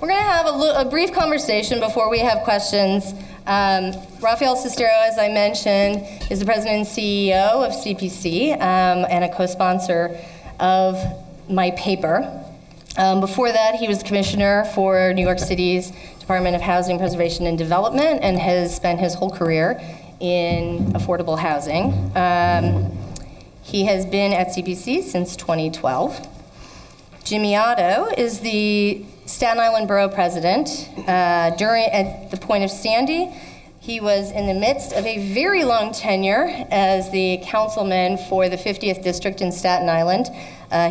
We're going to have a brief conversation before we have questions. Rafael Cestero, as I mentioned, is the president and CEO of CPC and a co-sponsor of my paper. Before that, he was commissioner for New York City's Department of Housing, Preservation, and Development, and has spent his whole career in affordable housing. He has been at CPC since 2012. Jimmy Otto is the Staten Island Borough President. At the point of Sandy, he was in the midst of a very long tenure as the councilman for the 50th District in Staten Island.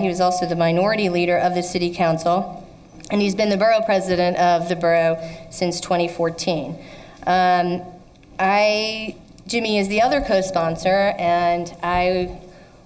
He was also the minority leader of the City Council, and he's been the Borough President of the borough since 2014. Jimmy is the other co-sponsor, and I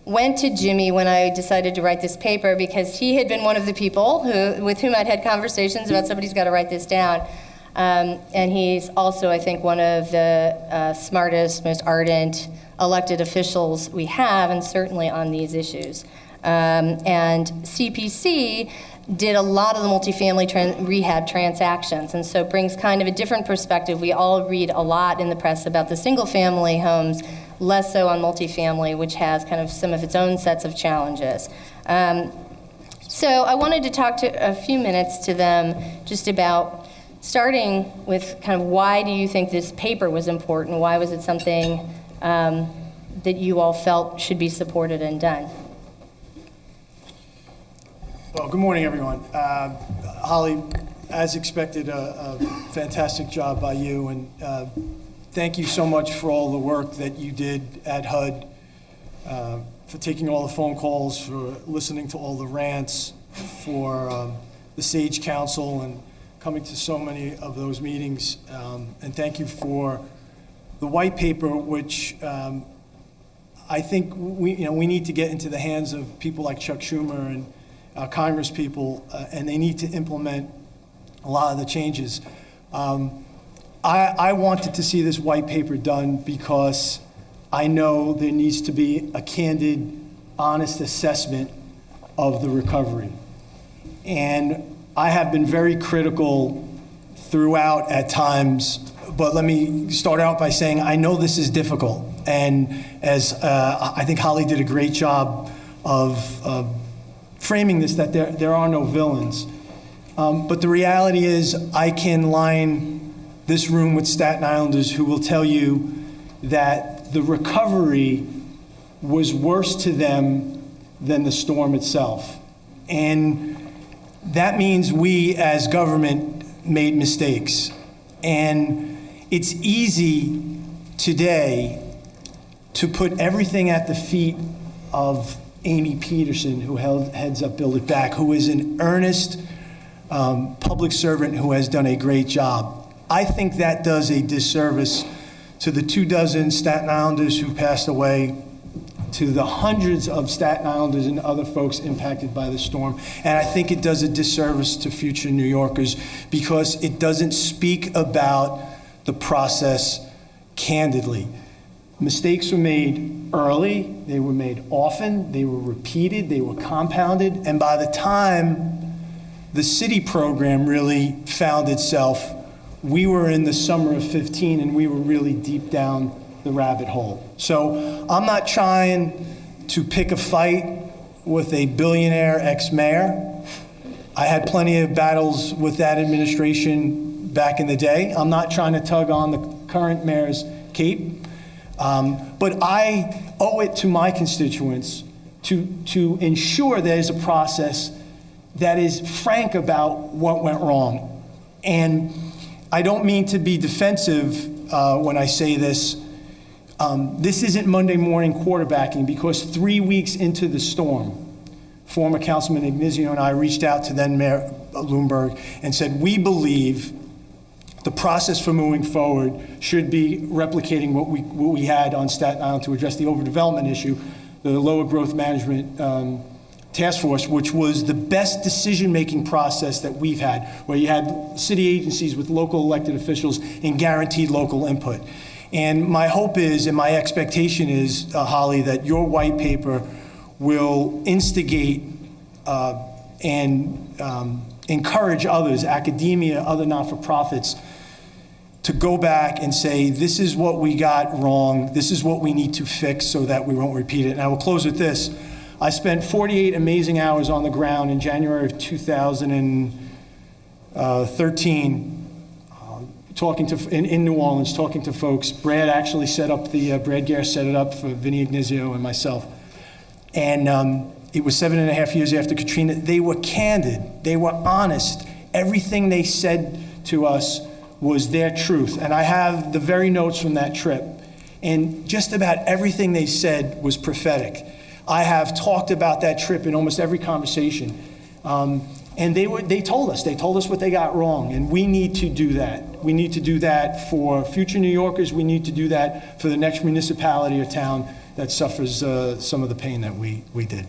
went to Jimmy when I decided to write this paper because he had been one of the people with whom I'd had conversations about somebody's got to write this down. And he's also, I think, one of the smartest, most ardent elected officials we have, and certainly on these issues. And CPC did a lot of the multifamily rehab transactions, and so brings kind of a different perspective. We all read a lot in the press about the single-family homes, less so on multifamily, which has kind of some of its own sets of challenges. So I wanted to talk to a few minutes to them just about starting with kind of why do you think this paper was important? Why was it something that you all felt should be supported and done? Well, good morning, everyone. Holly, as expected, a fantastic job by you, and thank you so much for all the work that you did at HUD, for taking all the phone calls, for listening to all the rants, for the Sage Council, and coming to so many of those meetings. And thank you for the white paper, which I think we need to get into the hands of people like Chuck Schumer and Congress people, and they need to implement a lot of the changes. I wanted to see this white paper done because I know there needs to be a candid, honest assessment of the recovery. And I have been very critical throughout at times, but let me start out by saying I know this is difficult. And as I think Holly did a great job of framing this, that there are no villains. But the reality is I can line this room with Staten Islanders who will tell you that the recovery was worse to them than the storm itself. And that means we as government made mistakes. And it's easy today to put everything at the feet of Amy Peterson, who heads up Build It Back, who is an earnest public servant who has done a great job. I think that does a disservice to the 24 Staten Islanders who passed away, to the hundreds of Staten Islanders and other folks impacted by the storm. And I think it does a disservice to future New Yorkers because it doesn't speak about the process candidly. Mistakes were made early, they were made often, they were repeated, they were compounded, and by the time the city program really found itself, we were in the summer of 15 and we were really deep down the rabbit hole. So I'm not trying to pick a fight with a billionaire ex-mayor. I had plenty of battles with that administration back in the day. I'm not trying to tug on the current mayor's cape. But I owe it to my constituents to ensure there's a process that is frank about what went wrong. And I don't mean to be defensive when I say this. This isn't Monday morning quarterbacking, because 3 weeks into the storm, former Councilman Ignizio and I reached out to then Mayor Bloomberg and said, we believe the process for moving forward should be replicating what we had on Staten Island to address the overdevelopment issue, the lower growth management task force, which was the best decision-making process that we've had, where you had city agencies with local elected officials and guaranteed local input. And my hope is, and my expectation is, Holly, that your white paper will instigate and encourage others, academia, other not-for-profits, to go back and say, this is what we got wrong, this is what we need to fix so that we won't repeat it. And I will close with this. I spent 48 amazing hours on the ground in January of 2013 talking to, in New Orleans, talking to folks. Brad actually set up Brad Gare set it up for Vinny Ignizio and myself. And it was 7.5 years after Katrina. They were candid, they were honest. Everything they said to us was their truth. And I have the very notes from that trip. And just about everything they said was prophetic. I have talked about that trip in almost every conversation. And they told us what they got wrong, and we need to do that. We need to do that for future New Yorkers. We need to do that for the next municipality or town that suffers some of the pain that we did.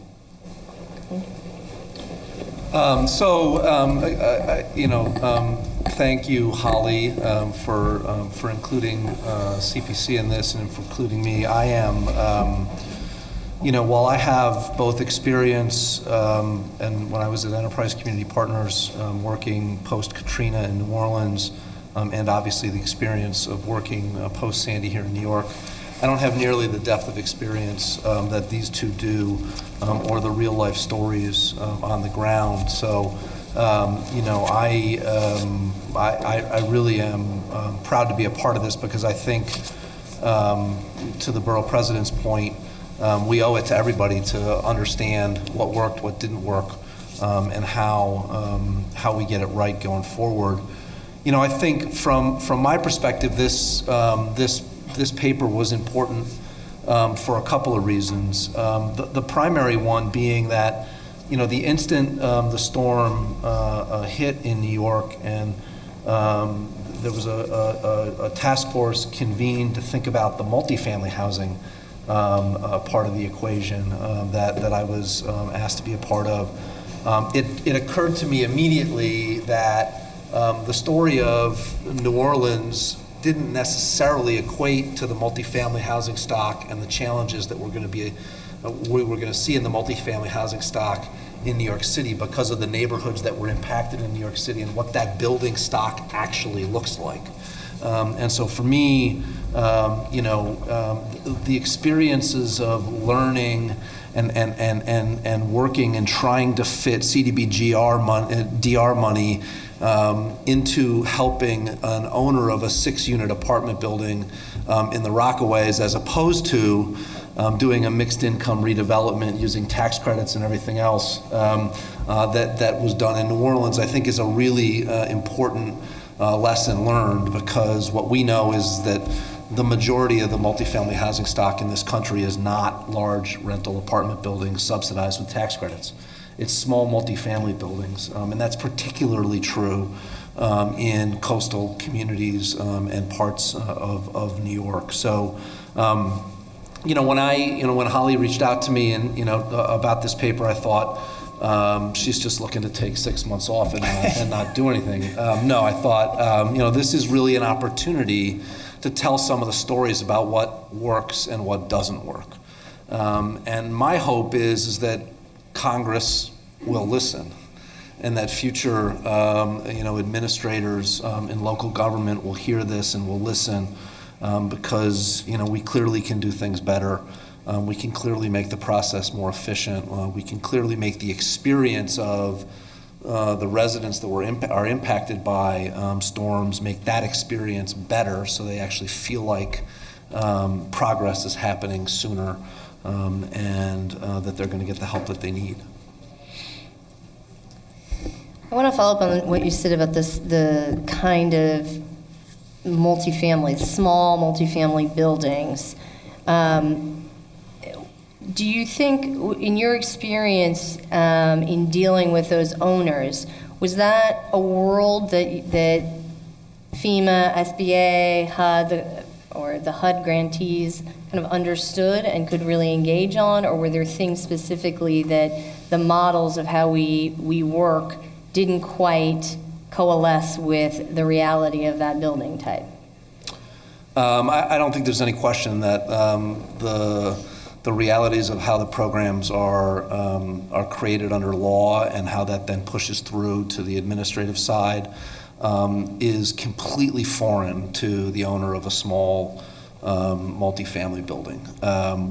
Thank you, Holly, for including CPC in this and for including me. I am. While I have both experience and when I was at Enterprise Community Partners working post-Katrina in New Orleans, and obviously the experience of working post-Sandy here in New York, I don't have nearly the depth of experience that these two do, or the real-life stories on the ground. So, I really am proud to be a part of this, because I think, to the borough president's point, we owe it to everybody to understand what worked, what didn't work, and how we get it right going forward. I think from my perspective, this paper was important for a couple of reasons. The primary one being that, the instant the storm hit in New York, and there was a task force convened to think about the multifamily housing part of the equation that I was asked to be a part of. It occurred to me immediately that the story of New Orleans didn't necessarily equate to the multifamily housing stock and the challenges that we were going to see in the multifamily housing stock in New York City, because of the neighborhoods that were impacted in New York City and what that building stock actually looks like. And so for me, the experiences of learning and working and trying to fit DR money into helping an owner of a 6-unit apartment building in the Rockaways, as opposed to doing a mixed income redevelopment using tax credits and everything else that was done in New Orleans, I think is a really important lesson learned, because what we know is that the majority of the multifamily housing stock in this country is not large rental apartment buildings subsidized with tax credits. It's small multifamily buildings, and that's particularly true in coastal communities and parts of New York. So, when Holly reached out to me and about this paper, I thought, she's just looking to take 6 months off and not do anything. No, I thought, this is really an opportunity to tell some of the stories about what works and what doesn't work. And my hope is that Congress will listen, and that future, administrators in local government will hear this and will listen, because, we clearly can do things better. We can clearly make the process more efficient. We can clearly make the experience of the residents that are impacted by storms, make that experience better, so they actually feel like progress is happening sooner, and that they're going to get the help that they need. I want to follow up on what you said about the kind of multifamily, small multifamily buildings. Do you think, in your experience in dealing with those owners, was that a world that FEMA, SBA, HUD, or the HUD grantees kind of understood and could really engage on, or were there things specifically that the models of how we work didn't quite coalesce with the reality of that building type? I don't think there's any question that the realities of how the programs are created under law and how that then pushes through to the administrative side is completely foreign to the owner of a small multifamily building.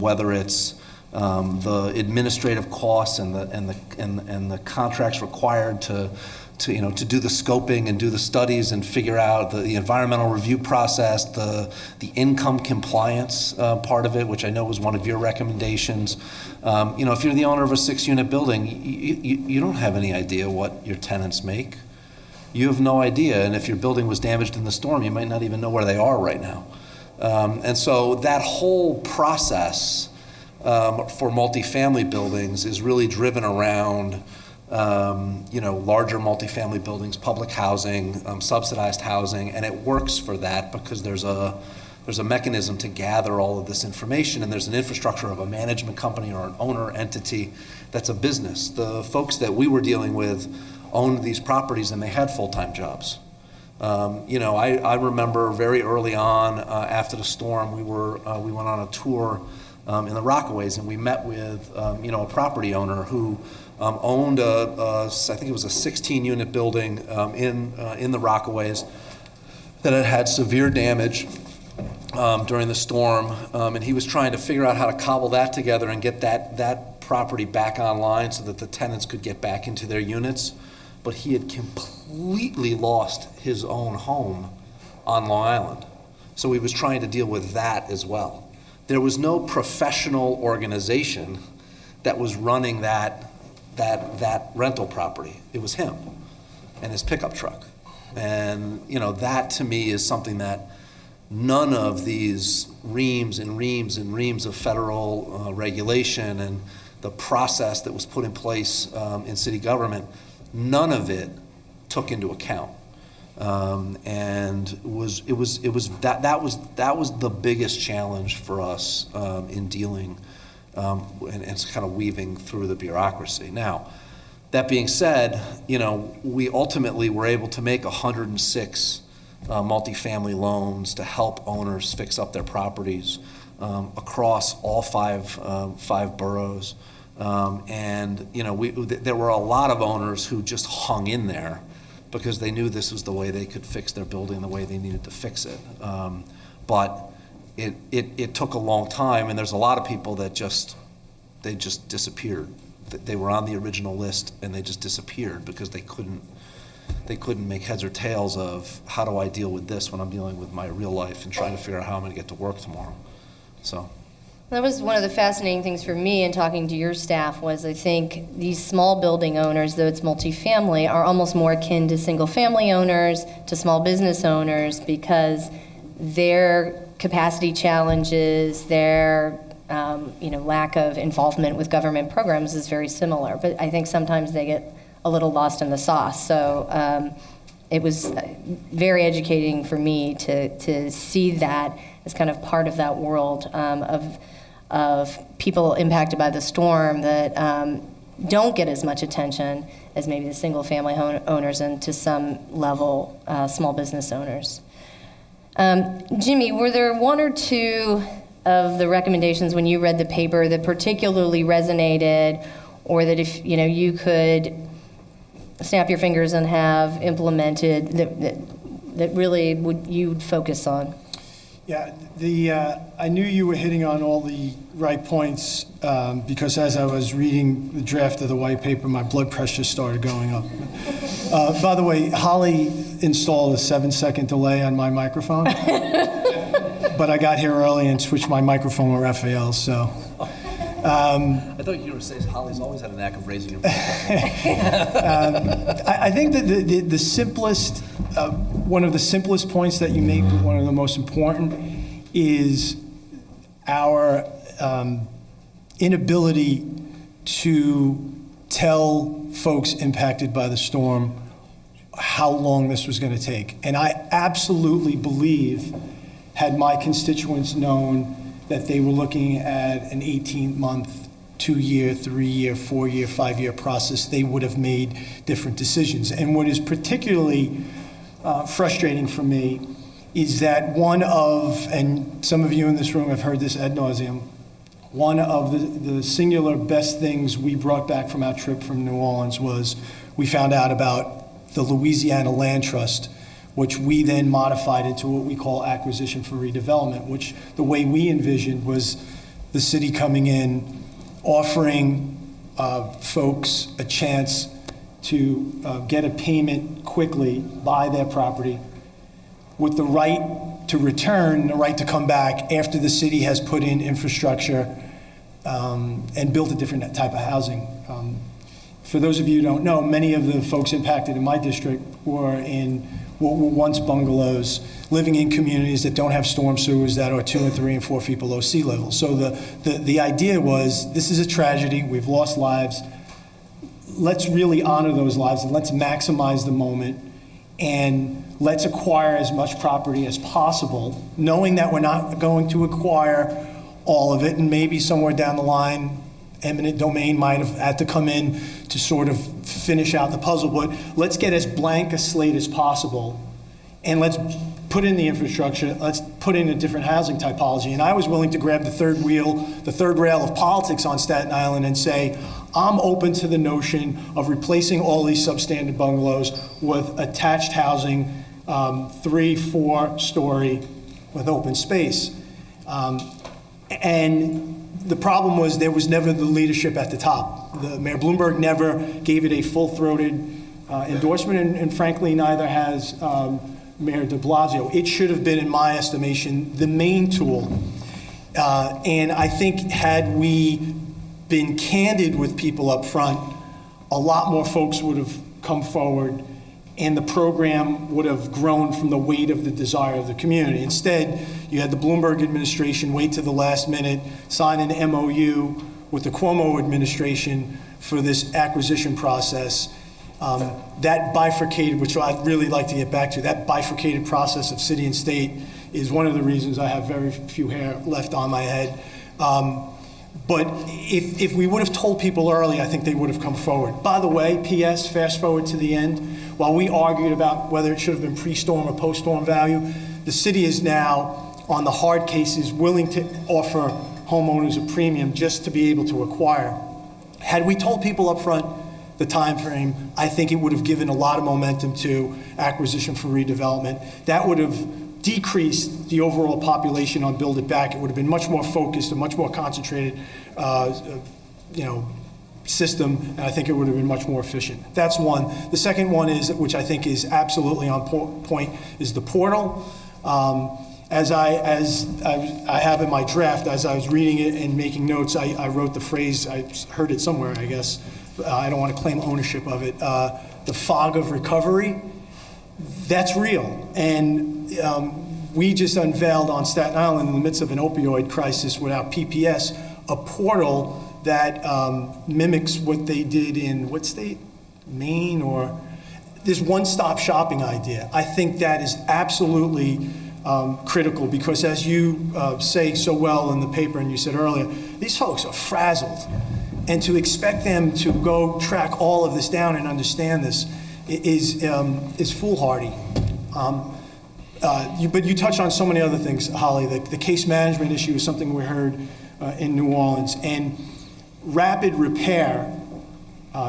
Whether it's the administrative costs and the contracts required to do the scoping and do the studies and figure out the environmental review process, the income compliance part of it, which I know was one of your recommendations. If you're the owner of a 6-unit building, you don't have any idea what your tenants make. You have no idea, and if your building was damaged in the storm, you might not even know where they are right now. And so that whole process for multifamily buildings is really driven around larger multifamily buildings, public housing, subsidized housing, and it works for that because there's a mechanism to gather all of this information, and there's an infrastructure of a management company or an owner entity that's a business. The folks that we were dealing with owned these properties and they had full-time jobs. I remember very early on after the storm, we went on a tour in the Rockaways, and we met with a property owner who owned I think it was a 16-unit building in the Rockaways that had severe damage during the storm, and he was trying to figure out how to cobble that together and get that property back online so that the tenants could get back into their units. But he had completely lost his own home on Long Island. So he was trying to deal with that as well. There was no professional organization that was running that rental property. It was him and his pickup truck. And that to me is something that none of these reams and reams and reams of federal regulation and the process that was put in place in city government, none of it took into account, and that was the biggest challenge for us in dealing and it's kind of weaving through the bureaucracy. Now, that being said, we ultimately were able to make 106 multifamily loans to help owners fix up their properties across all five boroughs. There were a lot of owners who just hung in there because they knew this was the way they could fix their building, the way they needed to fix it. But it took a long time, and there's a lot of people that just disappeared. They were on the original list and they just disappeared because they couldn't make heads or tails of how do I deal with this when I'm dealing with my real life and trying to figure out how I'm going to get to work tomorrow. So. That was one of the fascinating things for me in talking to your staff was I think these small building owners, though it's multifamily, are almost more akin to single-family owners, to small business owners, because their capacity challenges, their lack of involvement with government programs is very similar. But I think sometimes they get a little lost in the sauce. So it was very educating for me to see that as kind of part of that world of people impacted by the storm that don't get as much attention as maybe the single-family owners and to some level small business owners. Jimmy, were there one or two of the recommendations when you read the paper that particularly resonated, or that if you could snap your fingers and have implemented that really you'd focus on? Yeah, I knew you were hitting on all the right points because as I was reading the draft of the white paper, my blood pressure started going up. By the way, Holly installed a 7-second delay on my microphone, but I got here early and switched my microphone with Raphael, so. I thought you were saying Holly's always had a knack of raising your voice. I think that the simplest, one of the simplest points that you make, but one of the most important, is our inability to tell folks impacted by the storm how long this was going to take. And I absolutely believe, had my constituents known that they were looking at an 18-month, 2-year, 3-year, 4-year, 5-year process, they would have made different decisions. And what is particularly frustrating for me is that and some of you in this room have heard this ad nauseum, One of the singular best things we brought back from our trip from New Orleans was we found out about the Louisiana Land Trust, which we then modified into what we call acquisition for redevelopment, which the way we envisioned was the city coming in, offering folks a chance to get a payment quickly, buy their property, with the right to return, the right to come back after the city has put in infrastructure and built a different type of housing. For those of you who don't know, many of the folks impacted in my district were in what were once bungalows, living in communities that don't have storm sewers, that are 2 and 3 and 4 feet below sea level. So the idea was, this is a tragedy, we've lost lives, let's really honor those lives and let's maximize the moment and let's acquire as much property as possible, knowing that we're not going to acquire all of it, and maybe somewhere down the line, eminent domain might have had to come in to sort of finish out the puzzle, but let's get as blank a slate as possible, and let's put in the infrastructure, let's put in a different housing typology. And I was willing to grab the third rail of politics on Staten Island and say, I'm open to the notion of replacing all these substandard bungalows with attached housing, 3-4 story with open space. And the problem was there was never the leadership at the top. Mayor Bloomberg never gave it a full-throated endorsement, and frankly, neither has Mayor de Blasio. It should have been, in my estimation, the main tool. And I think had we been candid with people up front, a lot more folks would have come forward and the program would have grown from the weight of the desire of the community. Instead, you had the Bloomberg administration wait to the last minute, sign an MOU with the Cuomo administration for this acquisition process. That bifurcated, which I'd really like to get back to, that bifurcated process of city and state is one of the reasons I have very few hair left on my head. But if we would have told people early, I think they would have come forward. By the way, P.S., fast forward to the end, while we argued about whether it should have been pre-storm or post-storm value, the city is now, on the hard cases, willing to offer homeowners a premium just to be able to acquire. Had we told people up front the time frame, I think it would have given a lot of momentum to acquisition for redevelopment. That would have decreased the overall population on Build It Back. It would have been much more focused and much more concentrated, system, and I think it would have been much more efficient. That's one. The second one is, which I think is absolutely on point, is the portal. As I have in my draft, as I was reading it and making notes, I wrote the phrase, I heard it somewhere, I guess. I don't want to claim ownership of it. The fog of recovery, that's real. And we just unveiled on Staten Island, in the midst of an opioid crisis without PPS, a portal that mimics what they did in, what state? Maine, or this one-stop shopping idea. I think that is absolutely critical because, as you say so well in the paper and you said earlier, these folks are frazzled. And to expect them to go track all of this down and understand this is foolhardy. But you touched on so many other things, Holly. The case management issue is something we heard in New Orleans. And rapid repair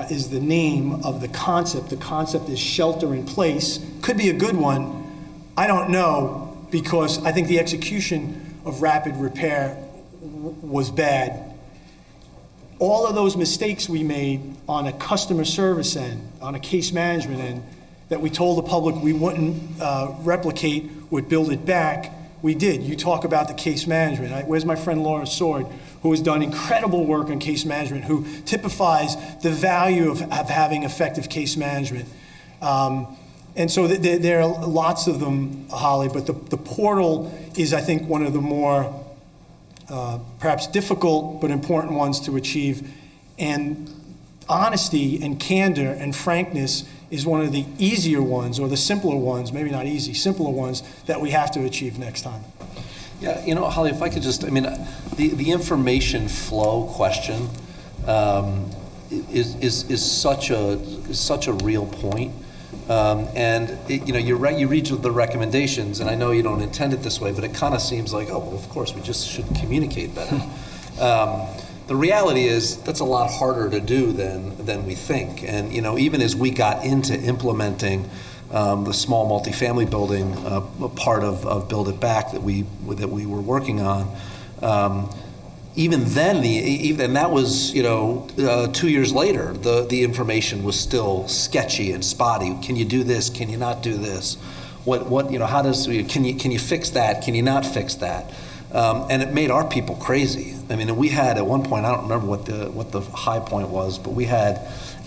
is the name of the concept. The concept is shelter in place. Could be a good one. I don't know, because I think the execution of rapid repair was bad. All of those mistakes we made on a customer service end, on a case management end, that we told the public we wouldn't replicate with Build It Back, we did. You talk about the case management. Where's my friend Laura Sword, who has done incredible work on case management, who typifies the value of having effective case management. And so there are lots of them, Holly, but the portal is, I think, one of the more perhaps difficult but important ones to achieve. And honesty and candor and frankness is one of the easier ones, or the simpler ones, maybe not easy, simpler ones that we have to achieve next time. Yeah, Holly, if I could just, the information flow question is such a real point. You're right, you read the recommendations, and I know you don't intend it this way, but it kind of seems like, oh, well, of course, we just should communicate better. The reality is that's a lot harder to do than we think. And even as we got into implementing the small multifamily building part of Build It Back that we were working on, even then, and that was 2 years later, the information was still sketchy and spotty. Can you do this? Can you not do this? How does can you fix that? Can you not fix that? And it made our people crazy. I mean, we had at one point, I don't remember what the high point was, but we had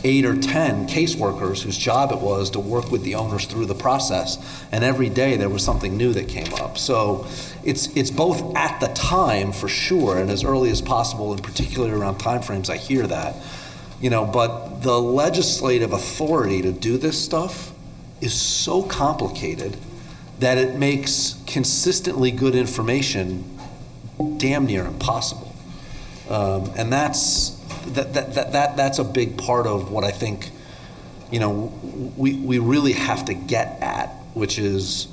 8 or 10 caseworkers whose job it was to work with the owners through the process. And every day there was something new that came up. So it's both at the time for sure, and as early as possible, and particularly around timeframes, I hear that. But the legislative authority to do this stuff is so complicated that it makes consistently good information damn near impossible. And that's a big part of what I think, we really have to get at, which is,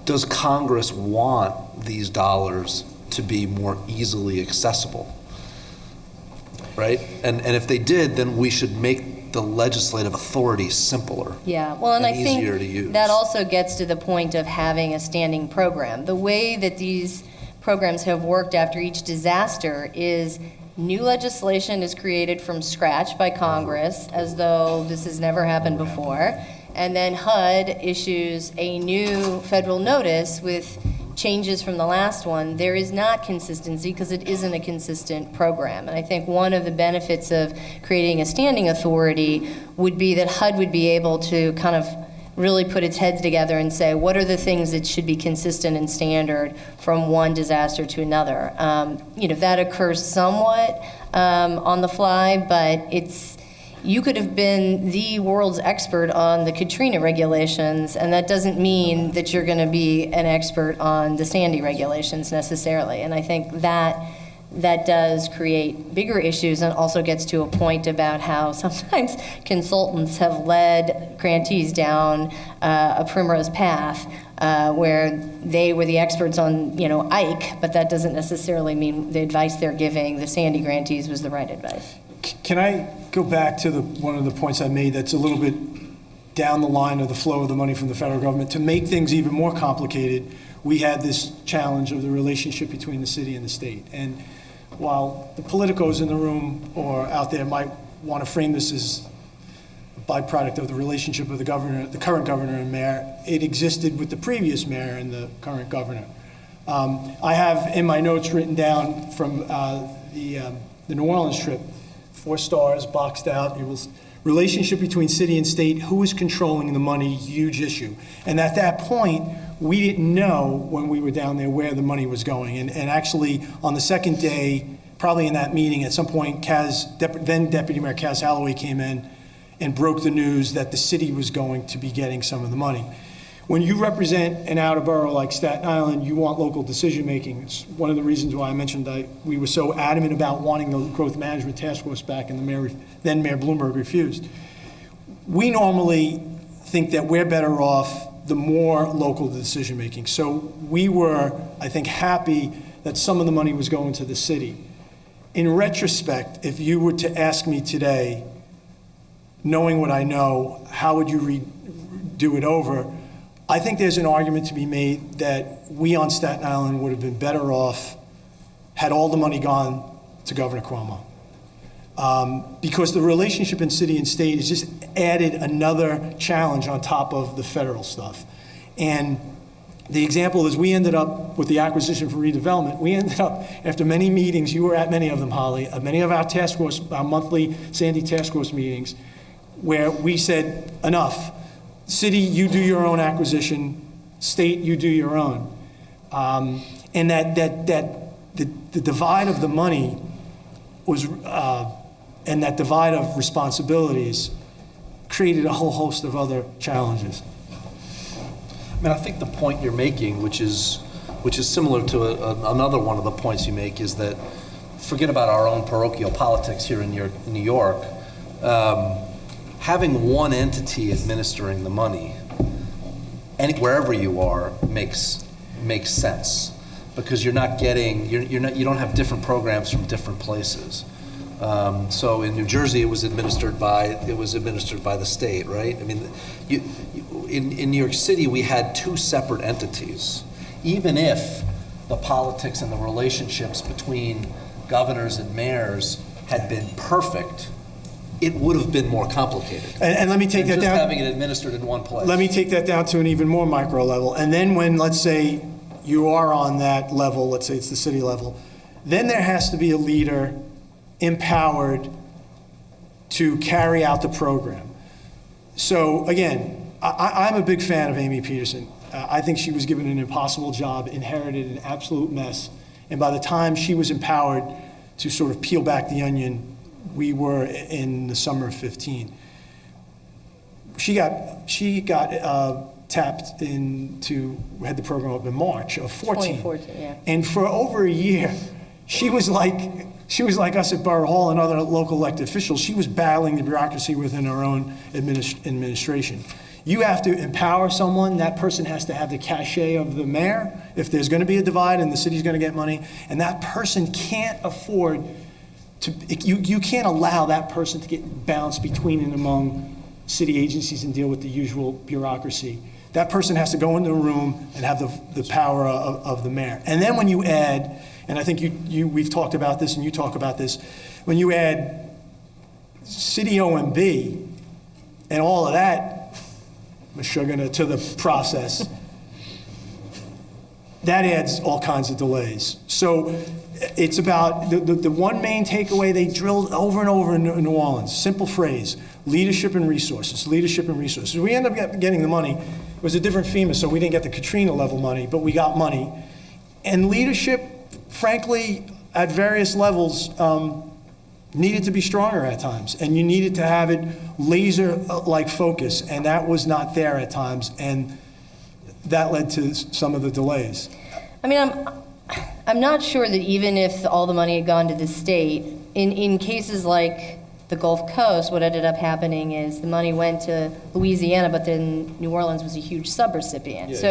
does Congress want these dollars to be more easily accessible, right? And if they did, then we should make the legislative authority simpler. Yeah, well, and I easier to think use. that also gets to the point of having a standing program. The way that these programs have worked after each disaster is new legislation is created from scratch by Congress, as though this has never happened before, and then HUD issues a new federal notice with changes from the last one. There is not consistency because it isn't a consistent program. And I think one of the benefits of creating a standing authority would be that HUD would be able to kind of really put its heads together and say, what are the things that should be consistent and standard from one disaster to another? That occurs somewhat on the fly, but you could have been the world's expert on the Katrina regulations, and that doesn't mean that you're going to be an expert on the Sandy regulations necessarily. And I think that does create bigger issues, and also gets to a point about how sometimes consultants have led grantees down a primrose path where they were the experts on, Ike, but that doesn't necessarily mean the advice they're giving the Sandy grantees was the right advice. Can I go back to one of the points I made that's a little bit down the line of the flow of the money from the federal government? To make things even more complicated, we had this challenge of the relationship between the city and the state. And while the politicos in the room or out there might want to frame this as a byproduct of the relationship of the current governor and mayor, it existed with the previous mayor and the current governor. I have in my notes written down from the New Orleans trip, 4 stars, boxed out. It was relationship between city and state, who is controlling the money, huge issue. And at that point, we didn't know when we were down there where the money was going. And actually, on the second day, probably in that meeting, at some point, then Deputy Mayor Kaz Holloway came in and broke the news that the city was going to be getting some of the money. When you represent an outer borough like Staten Island, you want local decision-making. It's one of the reasons why I mentioned we were so adamant about wanting the growth management task force back, and then Mayor Bloomberg refused. We normally think that we're better off the more local the decision-making. So we were, I think, happy that some of the money was going to the city. In retrospect, if you were to ask me today, knowing what I know, how would you do it over? I think there's an argument to be made that we on Staten Island would have been better off had all the money gone to Governor Cuomo. Because the relationship in city and state has just added another challenge on top of the federal stuff. And the example is we ended up with the acquisition for redevelopment. We ended up, after many meetings, you were at many of them, Holly, many of our task force, our monthly Sandy task force meetings, where we said, enough. City, you do your own acquisition. State, you do your own. And the divide of the money was, and that divide of responsibilities created a whole host of other challenges. I mean, I think the point you're making, which is similar to another one of the points you make, is that forget about our own parochial politics here in New York. Having one entity administering the money, wherever you are, makes sense. because you're not getting, you don't have different programs from different places. So in New Jersey, it was administered by the state, right? I mean, in New York City, we had two separate entities. Even if the politics and the relationships between governors and mayors had been perfect, it would have been more complicated. And let me take that just down. having it administered in one place. Let me take that down to an even more micro level. And then when, let's say, you are on that level, let's say it's the city level, then there has to be a leader empowered to carry out the program. So again, I'm a big fan of Amy Peterson. I think she was given an impossible job, inherited an absolute mess, and by the time she was empowered to sort of peel back the onion, we were in the summer of 15. She got tapped into, had the program up in March of 14. 2014, yeah. And for over a year, she was like us at Borough Hall and other local elected officials. She was battling the bureaucracy within her own administration. You have to empower someone. That person has to have the cachet of the mayor if there's going to be a divide and the city's going to get money. And that person can't afford to, you can't allow that person to get bounced between and among city agencies and deal with the usual bureaucracy. That person has to go into a room and have the power of the mayor. And then when you add, and I think we've talked about this and you talk about this, when you add city OMB and all of that to the process, that adds all kinds of delays. So it's about the one main takeaway they drilled over and over in New Orleans, simple phrase, leadership and resources, leadership and resources. We ended up getting the money. It was a different FEMA, so we didn't get the Katrina level money, but we got money. And leadership, frankly, at various levels, needed to be stronger at times, and you needed to have it laser-like focus, and that was not there at times, and that led to some of the delays. I mean, I'm not sure that even if all the money had gone to the state, in cases like the Gulf Coast, what ended up happening is the money went to Louisiana, but then New Orleans was a huge subrecipient. So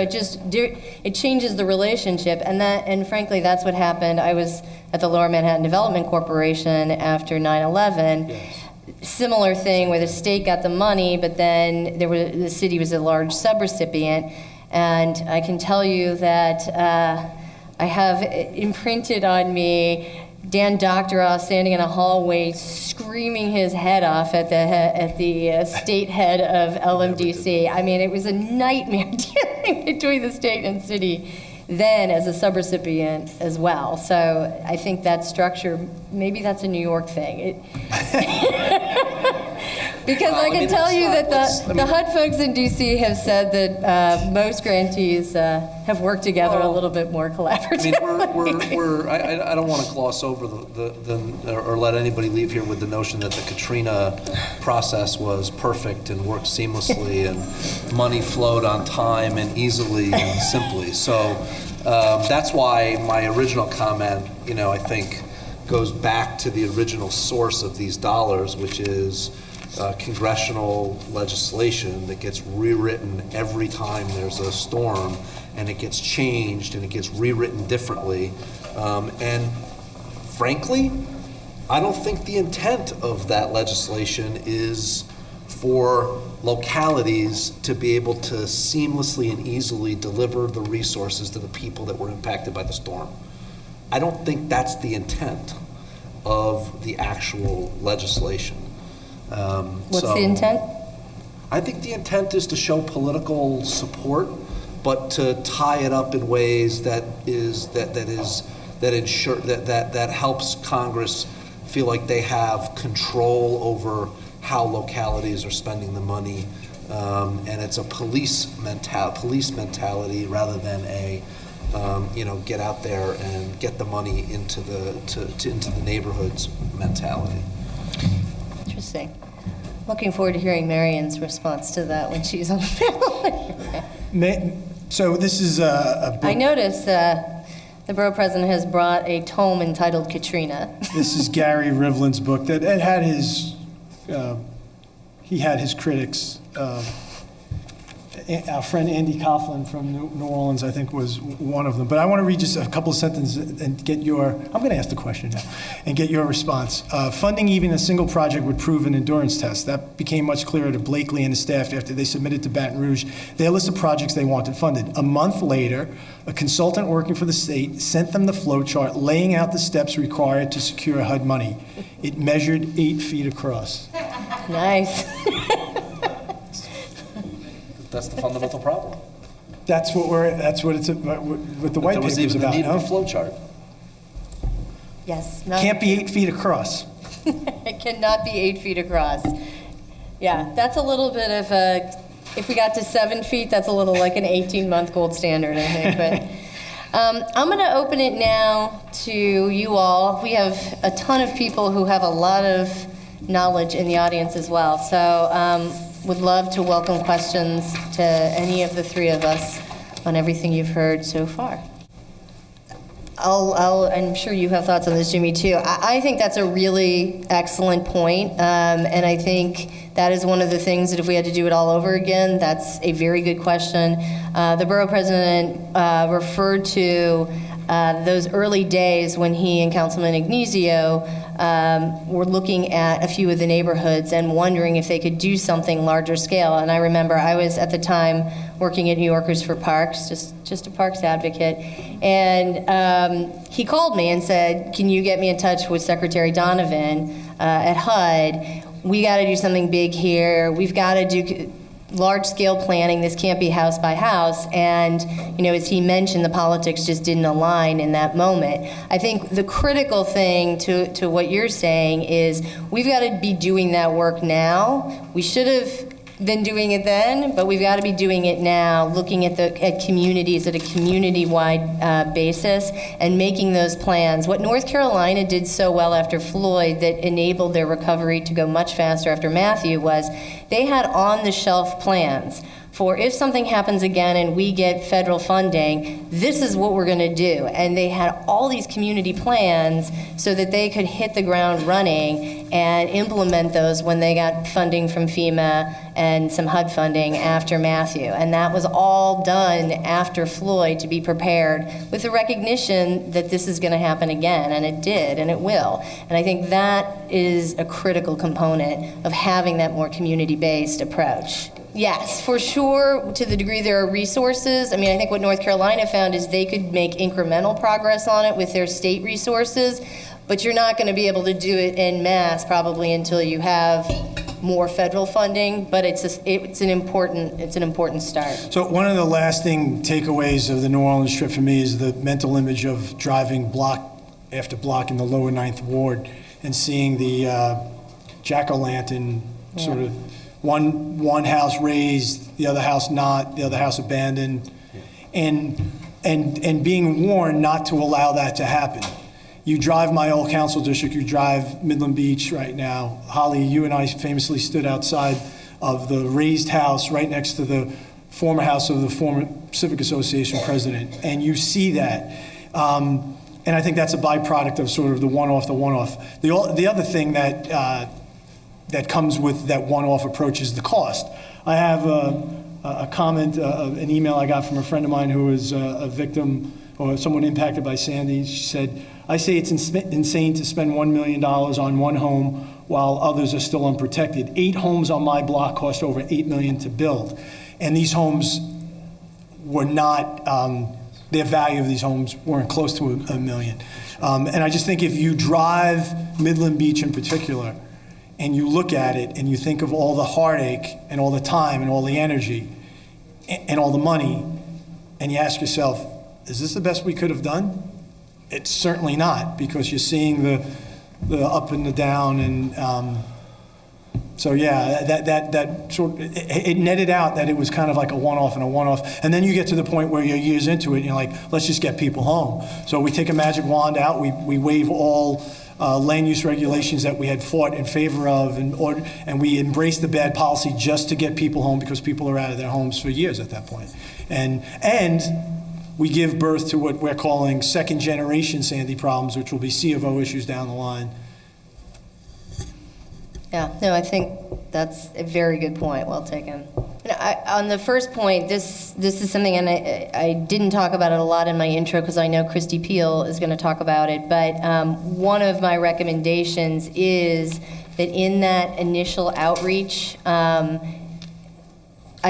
it changes the relationship, and frankly, that's what happened. I was at the Lower Manhattan Development Corporation after 9/11. Yes. Similar thing where the state got the money, but then the city was a large subrecipient, and I can tell you that I have imprinted on me Dan Doctorow standing in a hallway screaming his head off at the state head of LMDC. I mean, it was a nightmare dealing between the state and city then as a subrecipient as well. So I think that structure, maybe that's a New York thing. Because I can tell you that the HUD folks in DC have said that most grantees have worked together a little bit more collaboratively. I mean, I don't want to gloss over or let anybody leave here with the notion that the Katrina process was perfect and worked seamlessly and money flowed on time and easily and simply. So that's why my original comment, I think, goes back to the original source of these dollars, which is congressional legislation that gets rewritten every time there's a storm, and it gets changed and it gets rewritten differently. And frankly, I don't think the intent of that legislation is for localities to be able to seamlessly and easily deliver the resources to the people that were impacted by the storm. I don't think that's the intent of the actual legislation. What's the intent? I think the intent is to show political support, but to tie it up in ways that helps Congress feel like they have control over how localities are spending the money, and it's a police mentality rather than a get out there and get the money into the neighborhoods mentality. Interesting. Looking forward to hearing Marion's response to that when she's on the panel. So this is a book. I noticed the borough president has brought a tome entitled Katrina. This is Gary Rivlin's book that had his, he had his critics. our friend Andy Coughlin from New Orleans, I think, was one of them. But I want to read just a couple of sentences and get your, I'm going to ask the question now, and get your response. Funding even a single project would prove an endurance test. That became much clearer to Blakely and his staff after they submitted to Baton Rouge their list of projects they wanted funded. A month later, a consultant working for the state sent them the flow chart laying out the steps required to secure HUD money. It measured 8 feet across. Nice. That's the fundamental problem. That's what it's about, what the white There was paper is even the about, need of no? a flow chart. Yes. Can't be 8 feet across. It cannot be 8 feet across. Yeah, that's a little bit of a, if we got to 7 feet, that's a little like an 18-month gold standard, I think. But I'm going to open it now to you all. We have a ton of people who have a lot of knowledge in the audience as well. So would love to welcome questions to any of the three of us on everything you've heard so far. I'm sure you have thoughts on this, Jimmy, too. I think that's a really excellent point, and I think that is one of the things that if we had to do it all over again, that's a very good question. The borough president referred to those early days when he and Councilman Ignizio were looking at a few of the neighborhoods and wondering if they could do something larger scale. And I remember I was at the time working at New Yorkers for Parks, just a parks advocate, and he called me and said, "Can you get me in touch with Secretary Donovan at HUD? We got to do something big here. We've got to do large-scale planning. This can't be house by house." And, you know, as he mentioned, the politics just didn't align in that moment. I think the critical thing to what you're saying is we've got to be doing that work now. We should have been doing it then, but we've got to be doing it now, looking at communities at a community-wide basis and making those plans. What North Carolina did so well after Floyd that enabled their recovery to go much faster after Matthew was they had on-the-shelf plans for if something happens again and we get federal funding, this is what we're going to do. And they had all these community plans so that they could hit the ground running and implement those when they got funding from FEMA and some HUD funding after Matthew. And that was all done after Floyd to be prepared with the recognition that this is going to happen again. And it did, and it will. And I think that is a critical component of having that more community-based approach. Yes, for sure, to the degree there are resources. I mean, I think what North Carolina found is they could make incremental progress on it with their state resources, but you're not going to be able to do it en masse probably until you have more federal funding, but it's an important start. So one of the lasting takeaways of the New Orleans trip for me is the mental image of driving block after block in the lower Ninth Ward and seeing the jack-o'-lantern sort of one house raised, the other house not, the other house abandoned, and being warned not to allow that to happen. You drive my old council district, you drive Midland Beach right now. Holly, you and I famously stood outside of the raised house right next to the former house of the former Civic Association president, and you see that. And I think that's a byproduct of sort of the one-off. The other thing that comes with that one-off approach is the cost. I have a comment, an email I got from a friend of mine who was a victim or someone impacted by Sandy. She said, "I say it's insane to spend $1 million on one home while others are still unprotected. 8 homes on my block cost over $8 million to build. And these homes were not, their value of these homes weren't close to $1 million. And I just think if you drive Midland Beach in particular, and you look at it and you think of all the heartache and all the time and all the energy and all the money, and you ask yourself, is this the best we could have done? It's certainly not, because you're seeing the up and the down, and so yeah, that sort of, it netted out that it was kind of like a one-off and a one-off, and then you get to the point where you're years into it and you're like, let's just get people home. So we take a magic wand out, we waive all land use regulations that we had fought in favor of, and we embrace the bad policy just to get people home, because people are out of their homes for years at that point. And we give birth to what we're calling second generation Sandy problems, which will be C of O issues down the line. Yeah, no, I think that's a very good point. Well taken. On the first point, this is something, and I didn't talk about it a lot in my intro because I know Christy Peel is going to talk about it, but one of my recommendations is that in that initial outreach, I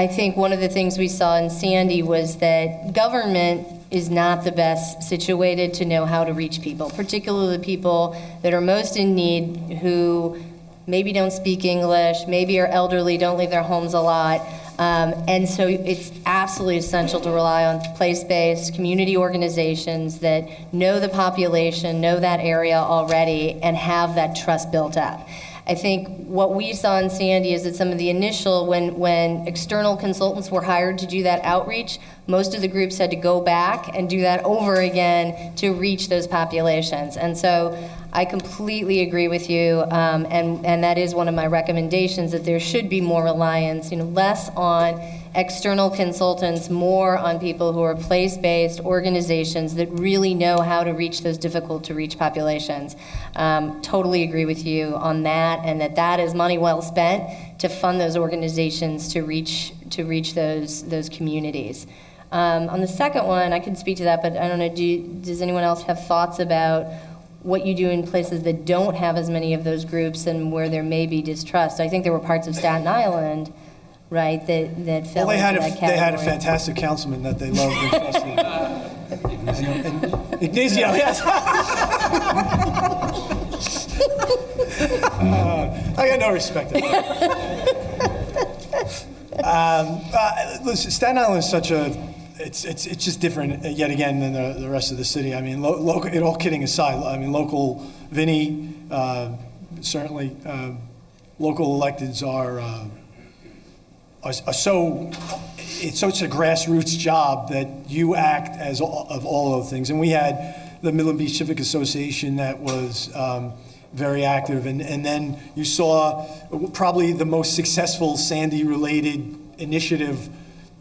think one of the things we saw in Sandy was that government is not the best situated to know how to reach people, particularly the people that are most in need, who maybe don't speak English, maybe are elderly, don't leave their homes a lot. And so it's absolutely essential to rely on place-based community organizations that know the population, know that area already, and have that trust built up. I think what we saw in Sandy is that some of the initial, when external consultants were hired to do that outreach, most of the groups had to go back and do that over again to reach those populations. And so I completely agree with you, and that is one of my recommendations, that there should be more reliance, less on external consultants, more on people who are place-based organizations that really know how to reach those difficult-to-reach populations. Totally agree with you on that, and that is money well spent to fund those organizations to reach those communities. On the second one, I can speak to that, but I don't know, does anyone else have thoughts about what you do in places that don't have as many of those groups and where there may be distrust? I think there were parts of Staten Island, right, that fell into that category. They had a fantastic councilman that they loved and trusted. Ignazio, yes. I got no respect. Listen, Staten Island is such a, it's just different yet again than the rest of the city. I mean, all kidding aside, I mean, local Vinny, certainly, local electeds are so, it's such a grassroots job that you act as of all of things. And we had the Midland Beach Civic Association that was very active, and then you saw probably the most successful Sandy-related initiative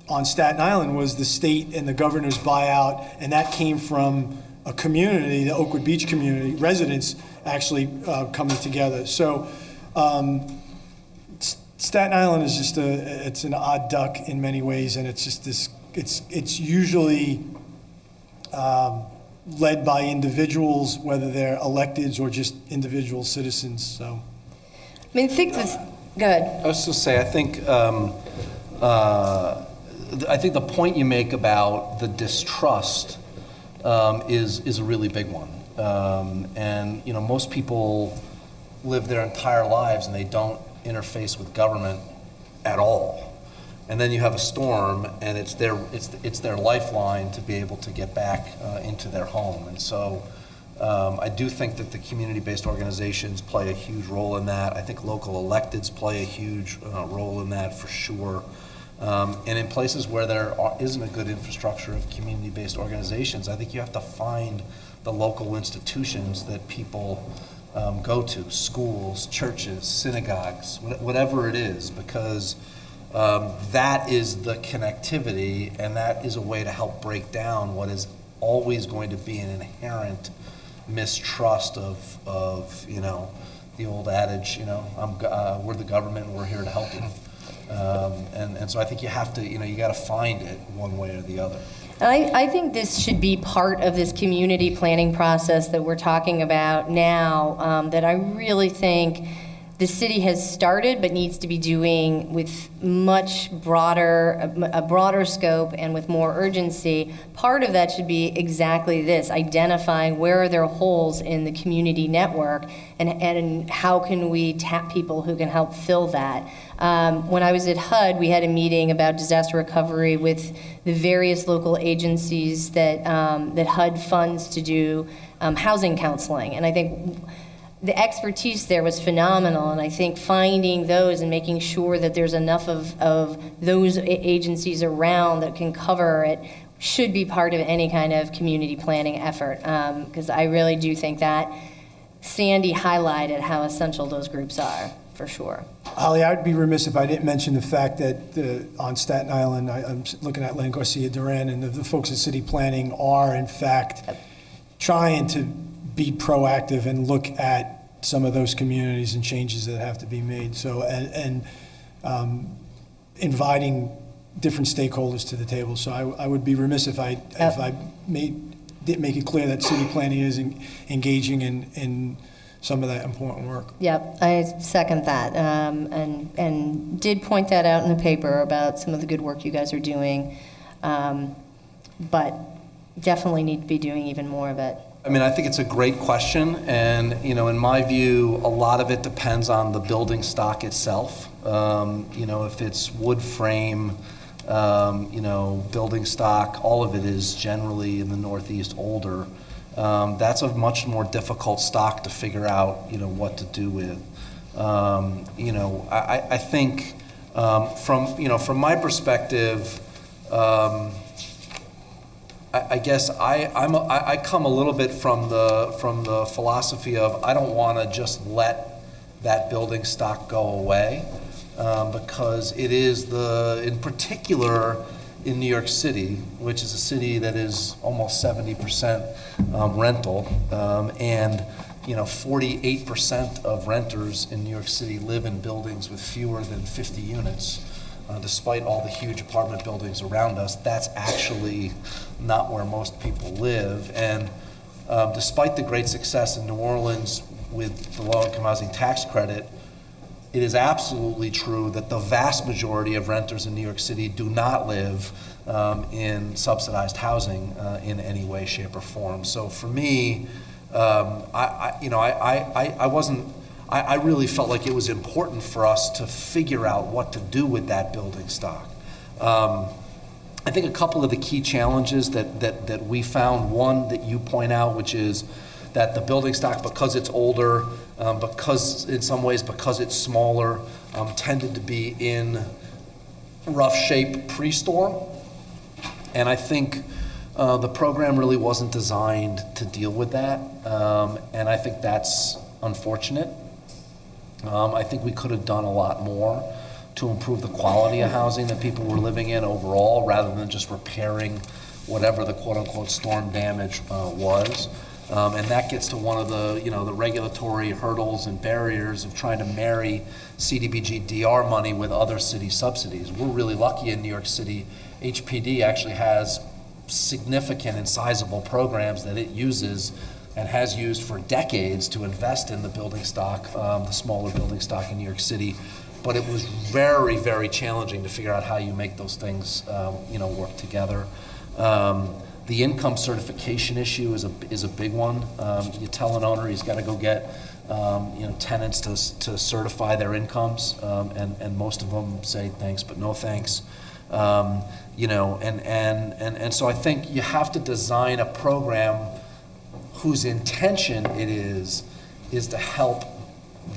on Staten Island was the state and the governor's buyout, and that came from a community, the Oakwood Beach community, residents actually coming together. So Staten Island is just it's an odd duck in many ways, and it's just this, it's usually led by individuals, whether they're electeds or just individual citizens, so. I mean, think this, go ahead. I was just say, I think the point you make about the distrust is a really big one. And most people live their entire lives and they don't interface with government at all. And then you have a storm, and it's their lifeline to be able to get back into their home. And so I do think that the community-based organizations play a huge role in that. I think local electeds play a huge role in that for sure. And in places where there isn't a good infrastructure of community-based organizations, I think you have to find the local institutions that people go to, schools, churches, synagogues, whatever it is, because that is the connectivity, and that is a way to help break down what is always going to be an inherent mistrust of the old adage, we're the government and we're here to help you. And so I think you have to, you got to find it one way or the other. And I think this should be part of this community planning process that we're talking about now, that I really think the city has started but needs to be doing with much broader, a broader scope and with more urgency. Part of that should be exactly this, identifying where are there holes in the community network and how can we tap people who can help fill that. When I was at HUD, we had a meeting about disaster recovery with the various local agencies that HUD funds to do housing counseling. And I think the expertise there was phenomenal, and I think finding those and making sure that there's enough of those agencies around that can cover it should be part of any kind of community planning effort, because I really do think that Sandy highlighted how essential those groups are, for sure. Holly, I would be remiss if I didn't mention the fact that on Staten Island, I'm looking at Len Garcia Duran, and the folks at City Planning are, in fact, trying to be proactive and look at some of those communities and changes that have to be made. So, inviting different stakeholders to the table. So I would be remiss if I didn't make it clear that city planning is engaging in some of that important work. Yep, I second that, and did point that out in the paper about some of the good work you guys are doing, but definitely need to be doing even more of it. I mean, I think it's a great question, and, in my view, a lot of it depends on the building stock itself. If it's wood frame, building stock, all of it is generally in the Northeast older. That's a much more difficult stock to figure out, what to do with. I think from my perspective, I guess I come a little bit from the philosophy of I don't want to just let that building stock go away, because it is in particular in New York City, which is a city that is almost 70% rental, and 48% of renters in New York City live in buildings with fewer than 50 units. Despite all the huge apartment buildings around us, that's actually not where most people live. And despite the great success in New Orleans with the low-income housing tax credit, it is absolutely true that the vast majority of renters in New York City do not live in subsidized housing in any way, shape, or form. So for me, I really felt like it was important for us to figure out what to do with that building stock. I think a couple of the key challenges that we found, one that you point out, which is that the building stock, because it's older, because in some ways because it's smaller, tended to be in rough shape pre-storm. And I think the program really wasn't designed to deal with that. And I think that's unfortunate. I think we could have done a lot more to improve the quality of housing that people were living in overall, rather than just repairing whatever the quote-unquote storm damage was. And that gets to one of the, the regulatory hurdles and barriers of trying to marry CDBG DR money with other city subsidies. We're really lucky in New York City. HPD actually has significant and sizable programs that it uses and has used for decades to invest in the building stock, the smaller building stock in New York City. But it was very, very challenging to figure out how you make those things, work together. The income certification issue is a big one. You tell an owner he's got to go get, tenants to certify their incomes, and most of them say thanks, but no thanks. And so I think you have to design a program whose intention it is to help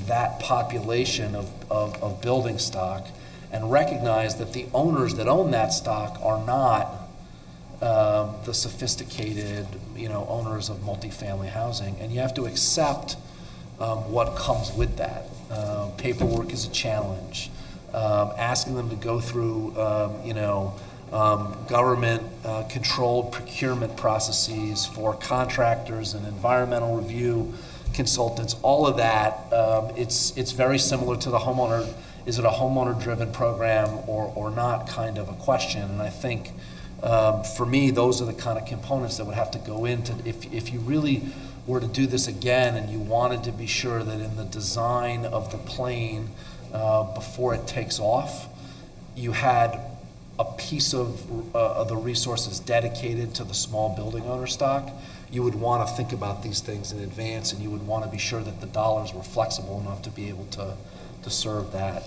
that population of building stock, and recognize that the owners that own that stock are not the sophisticated, owners of multifamily housing, and you have to accept what comes with that. Paperwork is a challenge. Asking them to go through, government-controlled procurement processes for contractors and environmental review consultants, all of that, it's very similar to the homeowner. Is it a homeowner-driven program or not kind of a question? And I think, for me, those are the kind of components that would have to go into, if you really were to do this again and you wanted to be sure that in the design of the plane, before it takes off, you had a piece of the resources dedicated to the small building owner stock, you would want to think about these things in advance, and you would want to be sure that the dollars were flexible enough to be able to serve that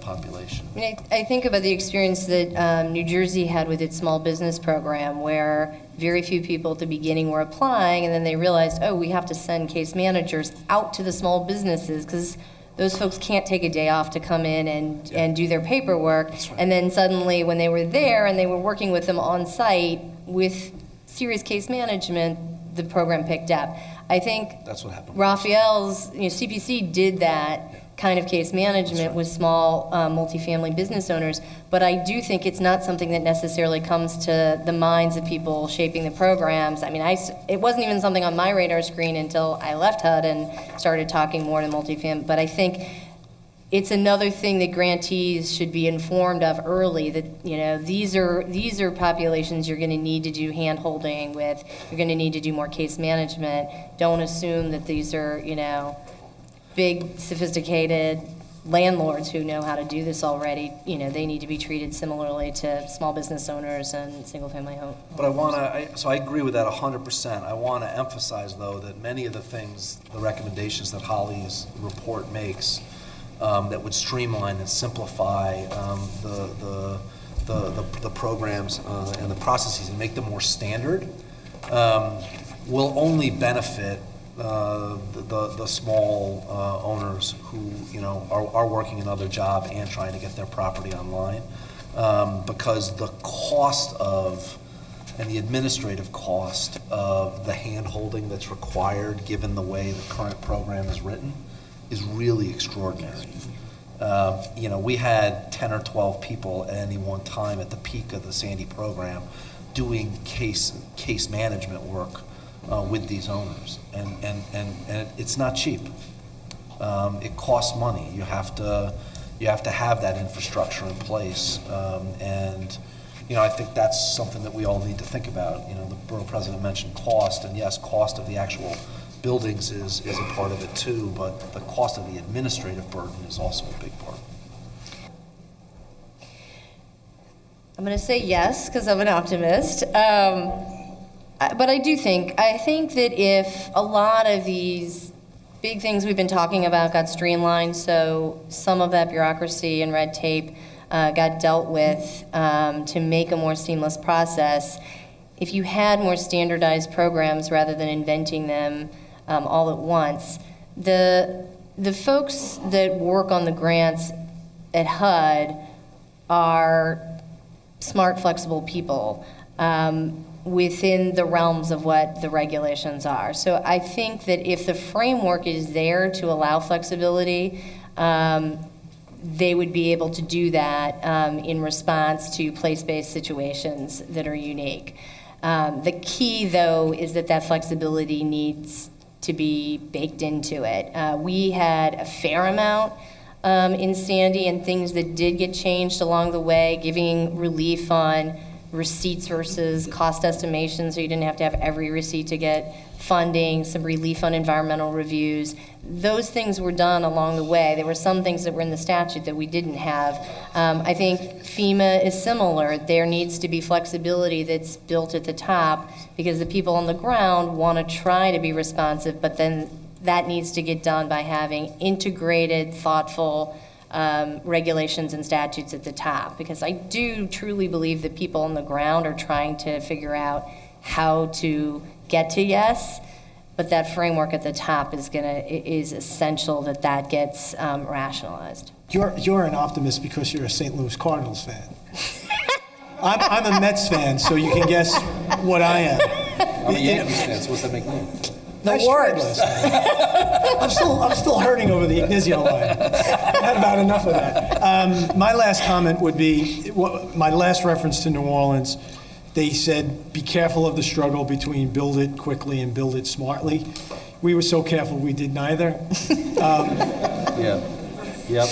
population. I mean, I think about the experience that New Jersey had with its small business program, where very few people at the beginning were applying, and then they realized, oh, we have to send case managers out to the small businesses because those folks can't take a day off to come in and do their paperwork. Right. And then suddenly when they were there and they were working with them on site with serious case management, the program picked up. I think That's what happened. Raphael's, CPC did that kind of case management with small multifamily business owners, but I do think it's not something that necessarily comes to the minds of people shaping the programs. I mean, it wasn't even something on my radar screen until I left HUD and started talking more to multifamily, but I think it's another thing that grantees should be informed of early, that, you know, these are populations you're going to need to do hand-holding with, you're going to need to do more case management. Don't assume that these are, you know, big, sophisticated landlords who know how to do this already. You know, they need to be treated similarly to small business owners and single-family home. But so I agree with that 100%. I want to emphasize, though, that many of the things, the recommendations that Holly's report makes, that would streamline and simplify the programs and the processes and make them more standard, will only benefit the small owners who, you know, are working another job and trying to get their property online, because the cost of and the administrative cost of the hand-holding that's required, given the way the current program is written, is really extraordinary. You know, we had 10 or 12 people at any one time at the peak of the Sandy program doing case management work with these owners, and it's not cheap. It costs money. You have to have that infrastructure in place, and you know, I think that's something that we all need to think about. You know, the borough president mentioned cost, and yes, cost of the actual buildings is a part of it too, but the cost of the administrative burden is also a big part. I'm going to say yes, because I'm an optimist. But I think that if a lot of these big things we've been talking about got streamlined, so some of that bureaucracy and red tape got dealt with to make a more seamless process, if you had more standardized programs rather than inventing them all at once, the folks that work on the grants at HUD are smart, flexible people within the realms of what the regulations are. So I think that if the framework is there to allow flexibility, they would be able to do that in response to place-based situations that are unique. The key, though, is that flexibility needs to be baked into it. We had a fair amount in Sandy and things that did get changed along the way, giving relief on receipts versus cost estimation, so you didn't have to have every receipt to get funding, some relief on environmental reviews. Those things were done along the way. There were some things that were in the statute that we didn't have. I think FEMA is similar. There needs to be flexibility that's built at the top because the people on the ground want to try to be responsive, but then that needs to get done by having integrated, thoughtful regulations and statutes at the top, because I do truly believe that people on the ground are trying to figure out how to get to yes, but that framework at the top is essential that gets rationalized. You're an optimist because you're a St. Louis Cardinals fan. I'm a Mets fan, so you can guess what I am. I'm a Yankees fan, so what's that make me? The worst. I'm still hurting over the Ignacio line. I've had about enough of that. My last comment would be, my last reference to New Orleans, they said, be careful of the struggle between build it quickly and build it smartly. We were so careful we did neither. Yeah. Yep.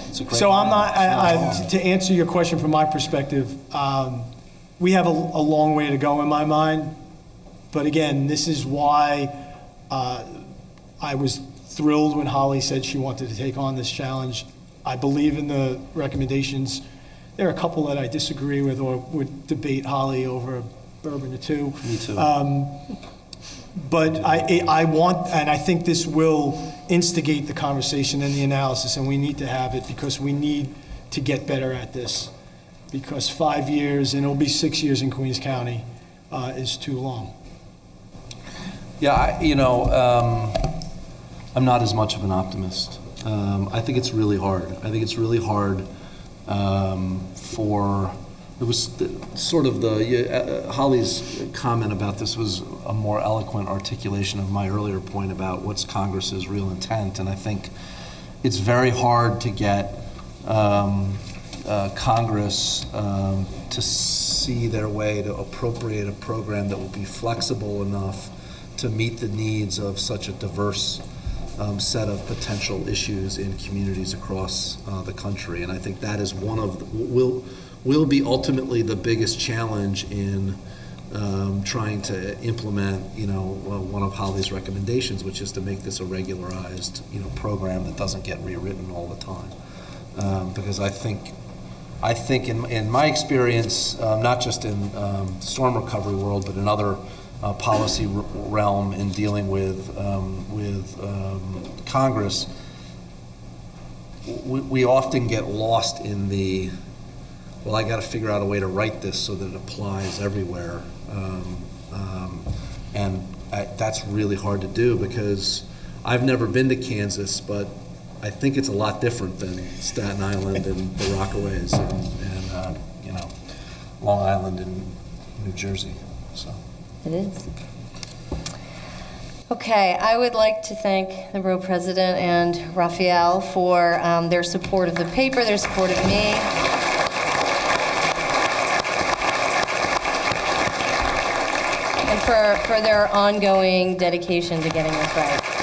It's a great So I'm line. not, to answer your question from my perspective, we have a long way to go in my mind. But again, this is why I was thrilled when Holly said she wanted to take on this challenge. I believe in the recommendations. There are a couple that I disagree with or would debate Holly over a bourbon or two. Me too. But I want, and I think this will instigate the conversation and the analysis, and we need to have it because we need to get better at this. Because 5 years, and it'll be 6 years in Queens County, is too long. Yeah, I'm not as much of an optimist. I think it's really hard. I think it's really hard it was sort of Holly's comment about this was a more eloquent articulation of my earlier point about what's Congress's real intent. And I think it's very hard to get Congress to see their way to appropriate a program that will be flexible enough to meet the needs of such a diverse set of potential issues in communities across the country. And I think that is one of, will be ultimately the biggest challenge in trying to implement, one of Holly's recommendations, which is to make this a regularized, program that doesn't get rewritten all the time. Because I think in my experience, not just in the storm recovery world, but in other policy realm in dealing with Congress, we often get lost in the, well, I got to figure out a way to write this so that it applies everywhere. That's really hard to do because I've never been to Kansas, but I think it's a lot different than Staten Island and the Rockaways and Long Island and New Jersey. So It is. Okay, I would like to thank the Borough President and Raphael for their support of the paper, their support of me. And for their ongoing dedication to getting this right.